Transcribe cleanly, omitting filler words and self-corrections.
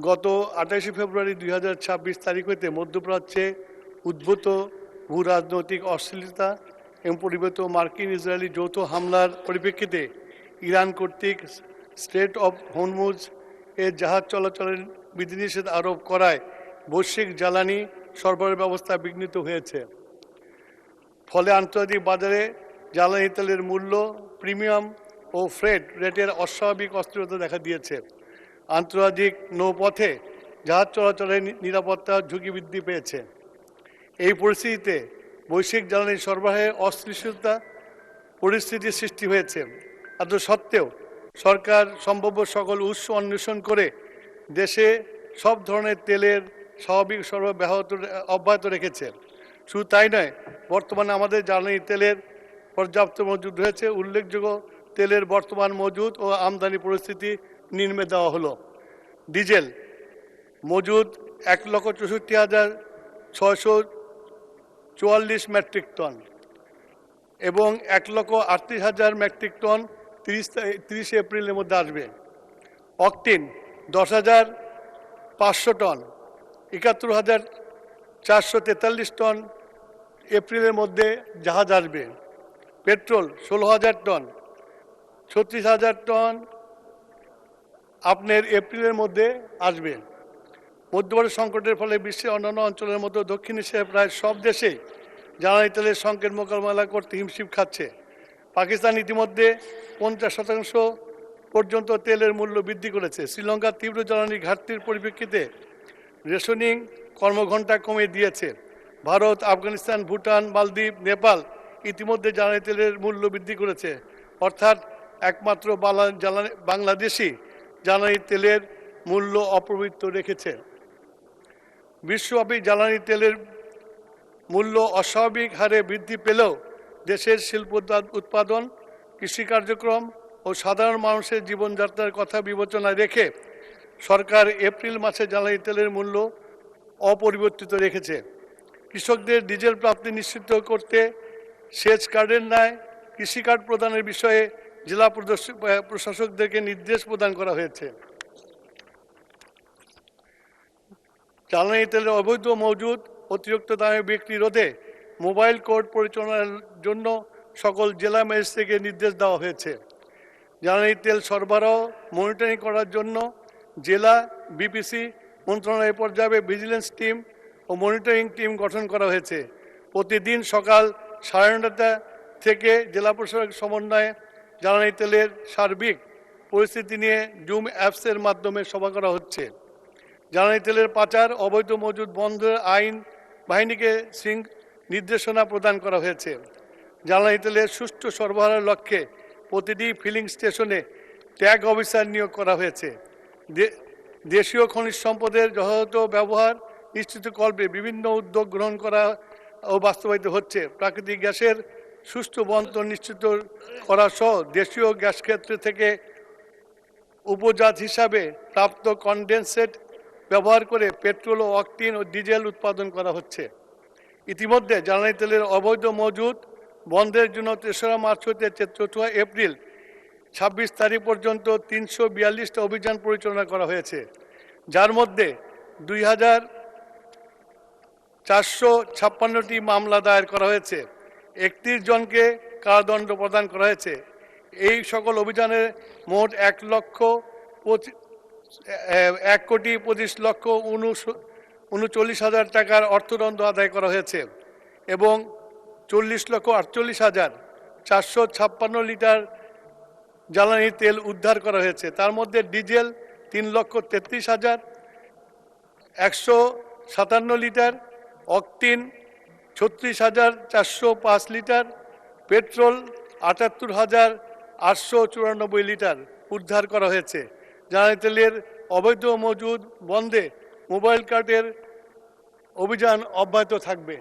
গত 28 ফেব্রুয়ারি 2026 তারিখ হইতে মধ্যপ্রাচ্যে উদ্ভূত ভূ রাজনৈতিক অস্থিরতা এবং পরিবেত মার্কিন ইসরায়েলি যৌথ হামলার পরিপ্রেক্ষিতে ইরান কর্তৃক স্ট্রেট অফ হরমুজ এর জাহাজ চলাচলের বিধিনিষেধ আরোপ করায় বৈশ্বিক জ্বালানি সরবরাহ ব্যবস্থা বিঘ্নিত হয়েছে। ফলে আন্তর্জাতিক বাজারে জ্বালানি তেলের মূল্য, প্রিমিয়াম ও ফ্রেট রেটের অস্বাভাবিক অস্থিরতা দেখা দিয়েছে। আন্তর্জাতিক নৌপথে জাহাজ চলাচলের নিরাপত্তার ঝুঁকি বৃদ্ধি পেয়েছে। এই পরিস্থিতিতে বৈশ্বিক জ্বালানি সরবরাহে অস্থিতিশীলতা পরিস্থিতির সৃষ্টি হয়েছে। এত সত্ত্বেও সরকার সম্ভাব্য সকল উৎস অন্বেষণ করে দেশে সব ধরনের তেলের স্বাভাবিক সরবরাহ অব্যাহত রেখেছে। শুধু তাই নয়, বর্তমানে আমাদের জ্বালানি তেলের পর্যাপ্ত মজুদ রয়েছে। উল্লেখযোগ্য তেলের বর্তমান মজুদ ও আমদানি পরিস্থিতি নিম্নে দেওয়া হলো। ডিজেল মজুদ 1,64,644 মেট্রিক টন এবং 1,38,000 মেট্রিক টন 30 এপ্রিলের মধ্যে আসবে। অকটিন 10,500 টন, 71,443 টন এপ্রিলের মধ্যে জাহাজ আসবে। পেট্রোল 16,000 টন, 36,000 টন আপনার এপ্রিলের মধ্যে আসবে। মধ্যবর্তী সংকটের ফলে বিশ্বের অন্যান্য অঞ্চলের মতো দক্ষিণ এশিয়ার প্রায় সব দেশেই জ্বালানি তেলের সংকট মোকাবেলা করতে হিমশিম খাচ্ছে। পাকিস্তান ইতিমধ্যে 50% পর্যন্ত তেলের মূল্য বৃদ্ধি করেছে। শ্রীলঙ্কার তীব্র জ্বালানি ঘাটতির পরিপ্রেক্ষিতে রেশনিং কর্মঘণ্টা কমিয়ে দিয়েছে। ভারত, আফগানিস্তান, ভুটান, মালদ্বীপ, নেপাল ইতিমধ্যে জ্বালানি তেলের মূল্য বৃদ্ধি করেছে। অর্থাৎ একমাত্র বাংলাদেশই জ্বালানি তেলের মূল্য অপ্রবৃত্ত রেখেছে। বিশ্বব্যাপী জ্বালানি তেলের মূল্য অস্বাভাবিক হারে বৃদ্ধি পেলেও দেশের শিল্প উৎপাদন, কৃষি কার্যক্রম ও সাধারণ মানুষের জীবনযাত্রার কথা বিবেচনায় রেখে সরকার এপ্রিল মাসে জ্বালানি তেলের মূল্য অপরিবর্তিত রেখেছে। কৃষকদের ডিজেল প্রাপ্তি নিশ্চিত করতে সেচ কার্ডের ন্যায় কৃষি কার্ড প্রদানের বিষয়ে জেলা প্রশাসকদেরকে নির্দেশ প্রদান করা হয়েছে। জ্বালানি তেলের অবৈধ মজুদ, অতিরিক্ত দামে বিক্রি রোধে মোবাইল কোর্ট পরিচালনার জন্য সকল জেলা ম্যাজিস্ট্রেটকে নির্দেশ দেওয়া হয়েছে। জ্বালানি তেল সরবরাহ মনিটরিং করার জন্য জেলা বিপিসি মন্ত্রণালয় পর্যায়ে ভিজিলেন্স টিম ও মনিটরিং টিম গঠন করা হয়েছে। প্রতিদিন সকাল 9:30 থেকে জেলা প্রশাসক সমন্বয়ে জ্বালানি তেলের সার্বিক পরিস্থিতি নিয়ে জুম অ্যাপসের মাধ্যমে সভা করা হচ্ছে। জ্বালানি তেলের পাচার, অবৈধ মজুদ বন্ধের আইন বাহিনীকে নির্দেশনা প্রদান করা হয়েছে। জ্বালানি তেলের সুষ্ঠু সরবরাহের লক্ষ্যে প্রতিটি ফিলিং স্টেশনে ট্যাগ অফিসার নিয়োগ করা হয়েছে। দেশীয় খনিজ সম্পদের যথাযথ ব্যবহার নিশ্চিতকল্পে বিভিন্ন উদ্যোগ গ্রহণ করা ও বাস্তবায়িত হচ্ছে। প্রাকৃতিক গ্যাসের সুষ্ঠু বন্টন নিশ্চিত করা সহ দেশীয় গ্যাস ক্ষেত্র থেকে উপজাত হিসাবে প্রাপ্ত কনডেনসেট ব্যবহার করে পেট্রোল ও অকটিন ও ডিজেল উৎপাদন করা হচ্ছে। ইতিমধ্যে জ্বালানি তেলের অবৈধ মজুদ বন্ধের জন্য 3রা মার্চ হতে 4 এপ্রিল 26 তারিখ পর্যন্ত 342টা অভিযান পরিচালনা করা হয়েছে, যার মধ্যে 2,456টি মামলা দায়ের করা হয়েছে। 31 জনকে কারাদণ্ড প্রদান করা হয়েছে। এই সকল অভিযানে মোট 1,25,39,39 টাকার অর্থদণ্ড আদায় করা হয়েছে এবং 40,48,456 লিটার জ্বালানি তেল উদ্ধার করা হয়েছে। তার মধ্যে diesel 3,33,157 litre, octane 36,405 litre, petrol 78,894 litre উদ্ধার করা হয়েছে। জ্বালানি তেলের অবৈধ মজুদ বন্ধে মোবাইল কার্ডের অভিযান অব্যাহত থাকবে।